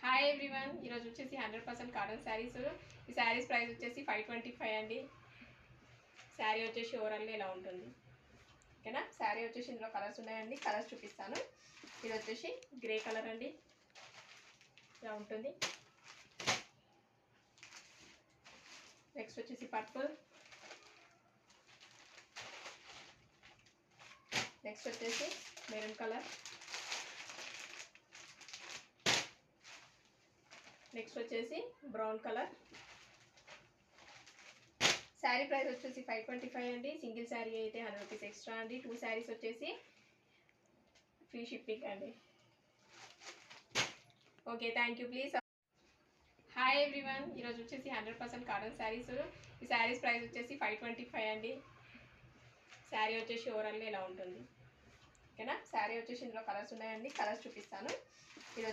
Hi everyone, ఈరోజు వచ్చేసి 100% cotton saris. ఈ శారీస్ ప్రైస్ వచ్చేసి 525 అండి. శారీ వచ్చేసి ఓవరాల్గా ఇలా ఉంటుంది. ఓకేనా? శారీ వచ్చేసి ఇందులో కలర్స్ ఉన్నాయండి, కలర్స్ చూపిస్తాను. ఇది వచ్చేసి గ్రే కలర్ అండి, ఇలా ఉంటుంది. నెక్స్ట్ వచ్చేసి పర్పుల్, నెక్స్ట్ వచ్చేసి మెరూన్ కలర్, నెక్స్ట్ వచ్చేసి బ్రౌన్ కలర్. శారీ ప్రైస్ వచ్చేసి 525 అండి. సింగిల్ శారీ అయితే 100 రూపీస్ ఎక్స్ట్రా అండి. 2 శారీస్ వచ్చేసి ఫ్రీ షిప్పింగ్ అండి. Okay, thank you. Please. Hi everyone, ఈరోజు వచ్చేసి 100% కాటన్ శారీస్. ఈ శారీస్ ప్రైస్ వచ్చేసి 525 అండి. శారీ వచ్చేసి ఓవరాల్గా ఇలా ఉంటుంది. ఓకేనా? శారీ వచ్చేసి ఇందులో కలర్స్ ఉన్నాయండి, కలర్స్ చూపిస్తాను. ఇది